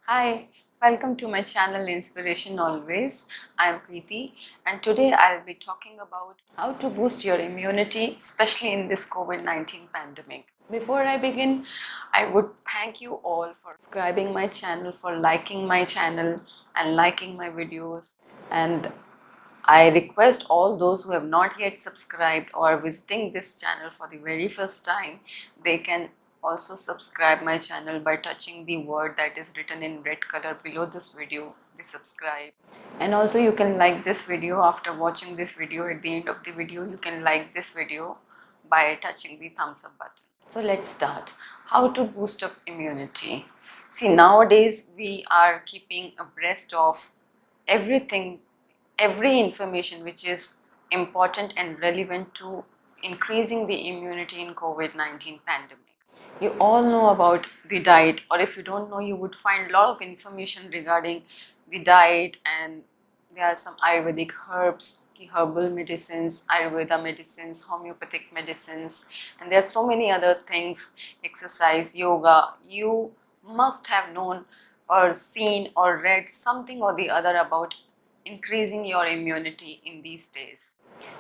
Hi, welcome to my channel Inspiration Always. I am Preeti and today I'll be talking about how to boost your immunity, especially in this COVID-19 pandemic. Before I begin, I would thank you all for subscribing my channel, for liking my channel and liking my videos. And I request all those who have not yet subscribed or are visiting this channel for the very first time, they can also subscribe my channel by touching the word that is written in red color below this video, the subscribe. And also you can like this video. After watching this video, at the end of the video, you can like this video by touching the thumbs up button. So let's start. How to boost up immunity. See, nowadays we are keeping abreast of everything, every information which is important and relevant to increasing the immunity in COVID-19 pandemic. You all know about the diet, or if you don't know, you would find a lot of information regarding the diet, and there are some Ayurvedic herbs, the herbal medicines, Ayurveda medicines, homeopathic medicines, and there are so many other things, exercise, yoga. You must have known or seen or read something or the other about increasing your immunity in these days.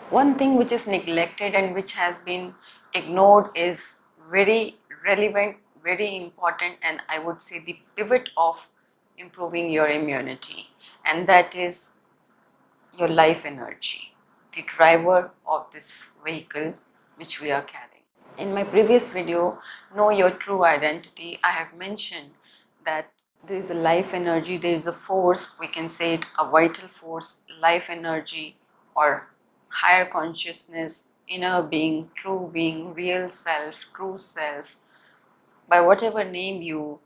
One thing which is neglected and which has been ignored is very relevant, very important, and I would say the pivot of improving your immunity, and that is your life energy, the driver of this vehicle which we are carrying. In my previous video, Know Your True Identity, I have mentioned that there is a life energy, there is a force, we can say it a vital force, life energy or higher consciousness, inner being, true being, real self, true self, by whatever name you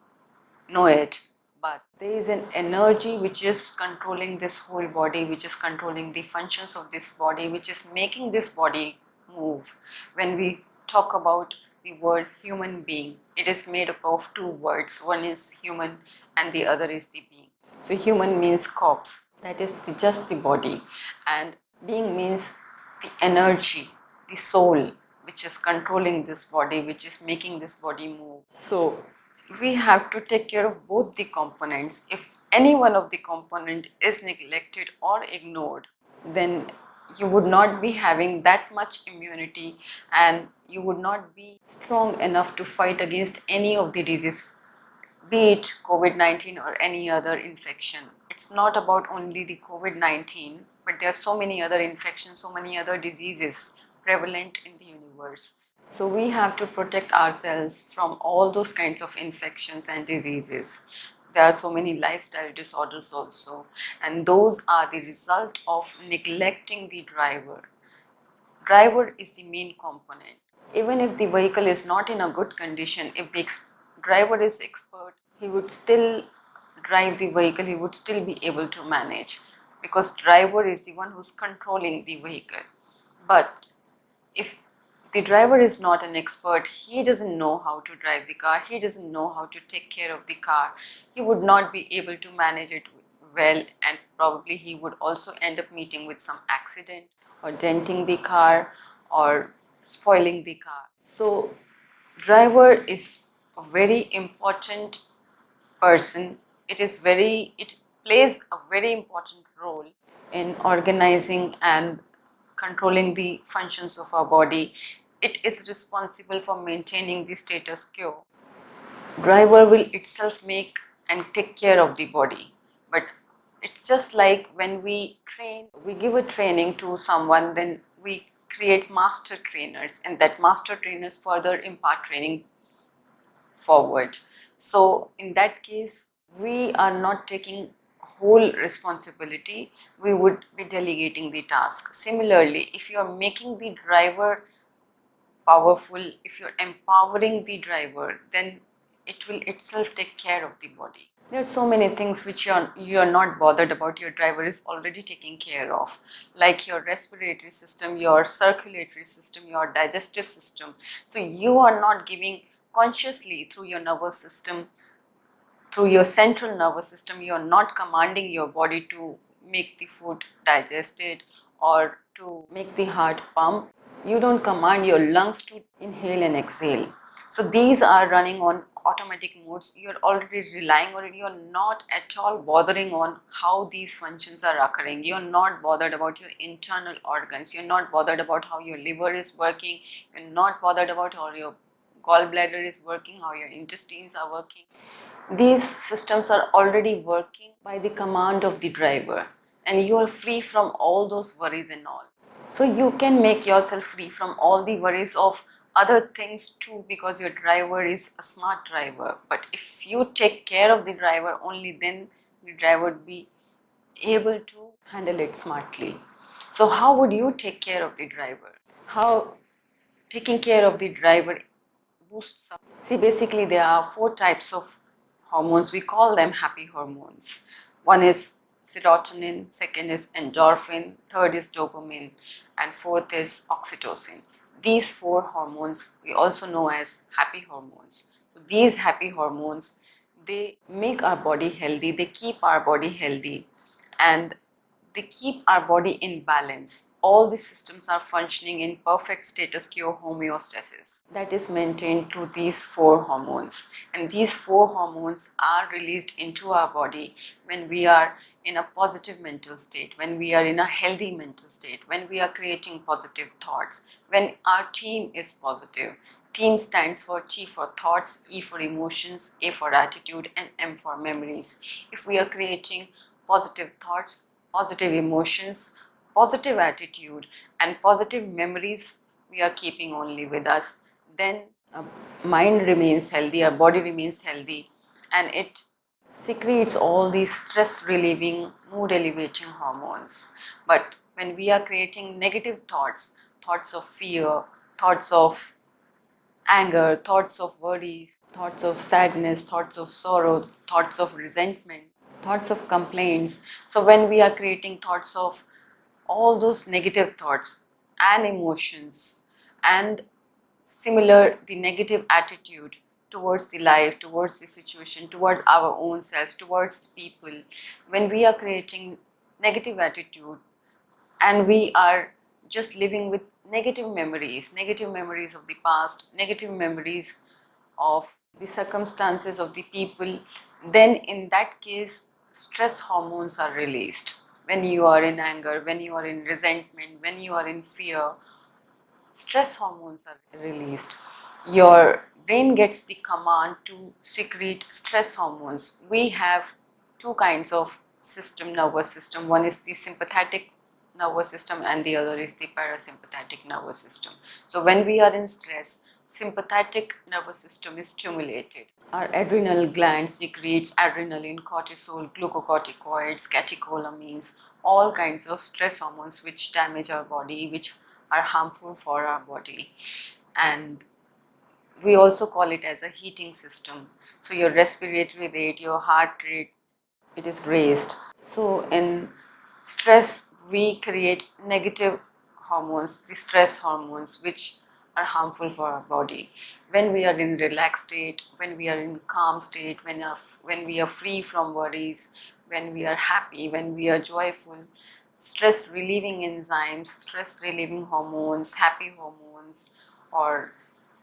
know it. But there is an energy which is controlling this whole body, which is controlling the functions of this body, which is making this body move. When we talk about the word human being, it is made up of two words. One is human and the other is the being. So human means corpse, that is just the body, and being means the energy, the soul, which is controlling this body, which is making this body move. So we have to take care of both the components. If any one of the component is neglected or ignored, then you would not be having that much immunity and you would not be strong enough to fight against any of the disease, be it COVID-19 or any other infection. It's not about only the COVID-19, but there are so many other infections, so many other diseases prevalent in the universe. So we have to protect ourselves from all those kinds of infections and diseases. There are so many lifestyle disorders also, and those are the result of neglecting the driver. Driver is the main component. Even if the vehicle is not in a good condition, if the driver is expert, he would still drive the vehicle, he would still be able to manage, because driver is the one who's controlling the vehicle. But if the driver is not an expert, he doesn't know how to drive the car, he doesn't know how to take care of the car, he would not be able to manage it well, and probably he would also end up meeting with some accident or denting the car or spoiling the car. So driver is a very important person. It plays a very important role in organizing and controlling the functions of our body. It is responsible for maintaining the status quo. Driver will itself make and take care of the body, but it's just like when we train, we give a training to someone, then we create master trainers, and that master trainers further impart training forward. So in that case, we are not taking whole responsibility, we would be delegating the task. Similarly, if you are making the driver powerful, if you're empowering the driver, then it will itself take care of the body. There are so many things which you're not bothered about, your driver is already taking care of, like your respiratory system, your circulatory system, your digestive system. So you are not giving consciously through your nervous system, through your central nervous system, you are not commanding your body to make the food digested or to make the heart pump. You don't command your lungs to inhale and exhale. So these are running on automatic modes. You're already relying on it. You're not at all bothering on how these functions are occurring. You're not bothered about your internal organs. You're not bothered about how your liver is working. You're not bothered about how your gallbladder is working, how your intestines are working. These systems are already working by the command of the driver, and you are free from all those worries and all. So you can make yourself free from all the worries of other things too, because your driver is a smart driver. But if you take care of the driver, only then the driver would be able to handle it smartly. So how would you take care of the driver? How taking care of the driver boosts up? See, basically there are four types of hormones. We call them happy hormones. One is serotonin, second is endorphin, third is dopamine, and fourth is oxytocin. These four hormones we also know as happy hormones. So these happy hormones, they make our body healthy, they keep our body healthy, and they keep our body in balance. All the systems are functioning in perfect status quo homeostasis that is maintained through these four hormones. And these four hormones are released into our body when we are in a positive mental state, when we are in a healthy mental state, when we are creating positive thoughts, when our team is positive. Team stands for T for thoughts, E for emotions, A for attitude, and M for memories. If we are creating positive thoughts, positive emotions, positive attitude, and positive memories we are keeping only with us, then our mind remains healthy, our body remains healthy, and it secretes all these stress relieving, mood elevating hormones. But when we are creating negative thoughts, thoughts of fear, thoughts of anger, thoughts of worries, thoughts of sadness, thoughts of sorrow, thoughts of resentment, thoughts of complaints. So when we are creating thoughts of all those negative thoughts and emotions, and similar the negative attitude towards the life, towards the situation, towards our own selves, towards people, when we are creating negative attitude and we are just living with negative memories of the past, negative memories of the circumstances of the people, then in that case stress hormones are released. When you are in anger, when you are in resentment, when you are in fear, stress hormones are released. Your brain gets the command to secrete stress hormones. We have two kinds of nervous system. One is the sympathetic nervous system and the other is the parasympathetic nervous system. So when we are in stress, sympathetic nervous system is stimulated. Our adrenal gland secretes adrenaline, cortisol, glucocorticoids, catecholamines, all kinds of stress hormones which damage our body, which are harmful for our body. And we also call it as a heating system. So your respiratory rate, your heart rate, it is raised. So in stress we create negative hormones, the stress hormones, which are harmful for our body. When we are in relaxed state, when we are in calm state, when we are free from worries, when we are happy, when we are joyful, stress relieving enzymes, stress relieving hormones, happy hormones, or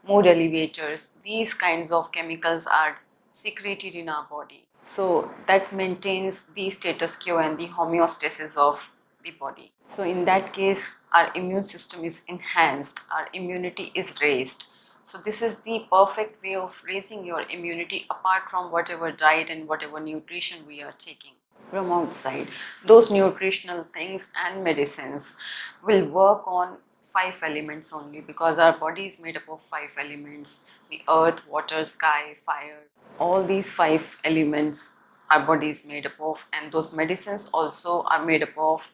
mood elevators, these kinds of chemicals are secreted in our body. So that maintains the status quo and the homeostasis of the body. So in that case, our immune system is enhanced, our immunity is raised. So this is the perfect way of raising your immunity apart from whatever diet and whatever nutrition we are taking from outside. Those nutritional things and medicines will work on five elements only, because our body is made up of five elements: the earth, water, sky, fire. All these five elements our body is made up of, and those medicines also are made up of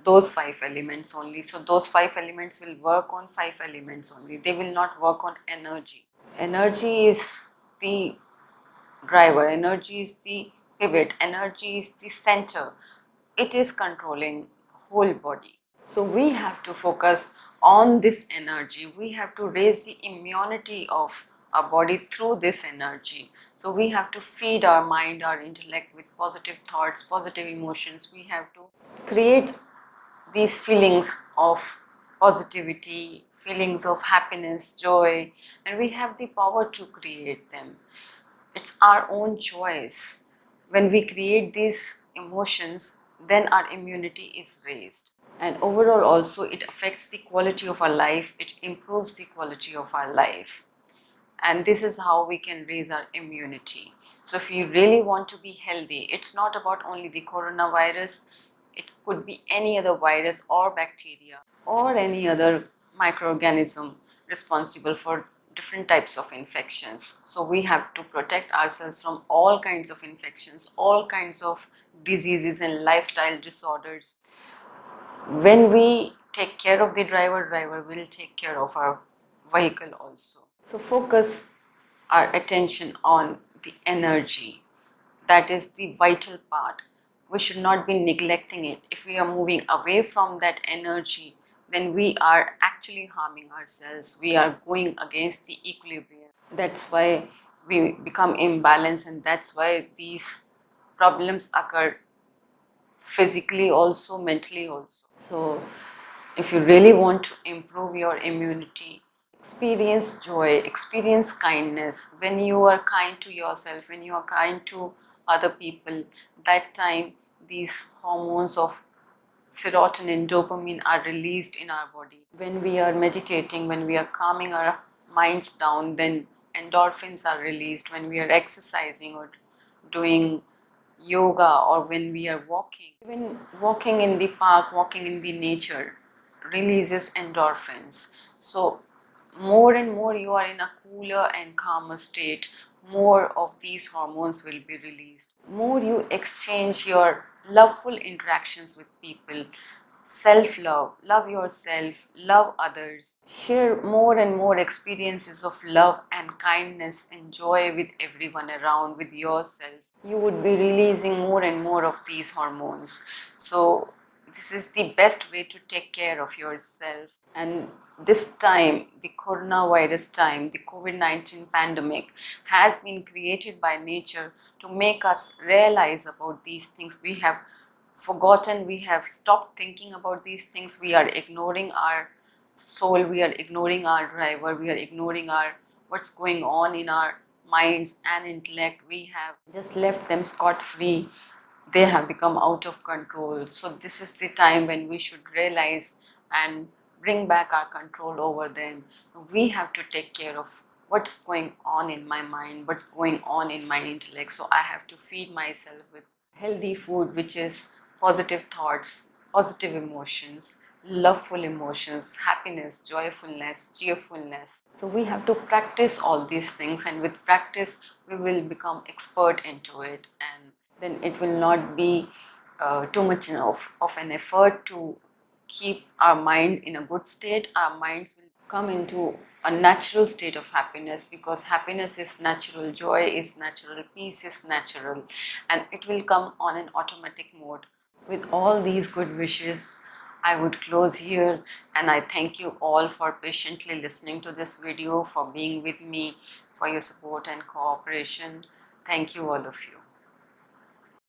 those five elements only. So those five elements will work on five elements only. They will not work on energy. Energy is the driver, energy is the pivot, energy is the center. It is controlling whole body. So we have to focus on this energy. We have to raise the immunity of our body through this energy. So we have to feed our mind, our intellect with positive thoughts, positive emotions. We have to create these feelings of positivity, feelings of happiness, joy, and we have the power to create them. It's our own choice. When we create these emotions, then our immunity is raised. And overall, also, it affects the quality of our life, it improves the quality of our life. And this is how we can raise our immunity. So if you really want to be healthy, it's not about only the coronavirus, it could be any other virus or bacteria or any other microorganism responsible for different types of infections. So we have to protect ourselves from all kinds of infections, all kinds of diseases and lifestyle disorders. When we take care of the driver, driver will take care of our vehicle also. So focus our attention on the energy. That is the vital part. We should not be neglecting it. If we are moving away from that energy, then we are actually harming ourselves. We are going against the equilibrium. That's why we become imbalanced, and that's why these problems occur physically also, mentally also. So if you really want to improve your immunity, experience joy, experience kindness. When you are kind to yourself, when you are kind to other people, that time these hormones of serotonin, dopamine are released in our body. When we are meditating, when we are calming our minds down, then endorphins are released. When we are exercising or doing yoga, or when we are walking, even walking in the park, walking in the nature releases endorphins. So more and more you are in a cooler and calmer state, more of these hormones will be released. More you exchange your loveful interactions with people, self-love, love yourself, love others, share more and more experiences of love and kindness and joy with everyone around, with yourself, you would be releasing more and more of these hormones. So this is the best way to take care of yourself. And this time, the coronavirus time, the COVID-19 pandemic has been created by nature to make us realize about these things. We have forgotten, we have stopped thinking about these things. We are ignoring our soul, we are ignoring our driver, we are ignoring our what's going on in our minds and intellect. We have just left them scot-free. They have become out of control. So this is the time when we should realize and bring back our control over them. We have to take care of what's going on in my mind, what's going on in my intellect. So I have to feed myself with healthy food, which is positive thoughts, positive emotions, loveful emotions, happiness, joyfulness, cheerfulness. So we have to practice all these things, and with practice we will become expert into it, and then it will not be too much of an effort to keep our mind in a good state. Our minds will come into a natural state of happiness, because happiness is natural, joy is natural, peace is natural, and it will come on an automatic mode. With all these good wishes, I would close here, and I thank you all for patiently listening to this video, for being with me, for your support and cooperation. Thank you, all of you.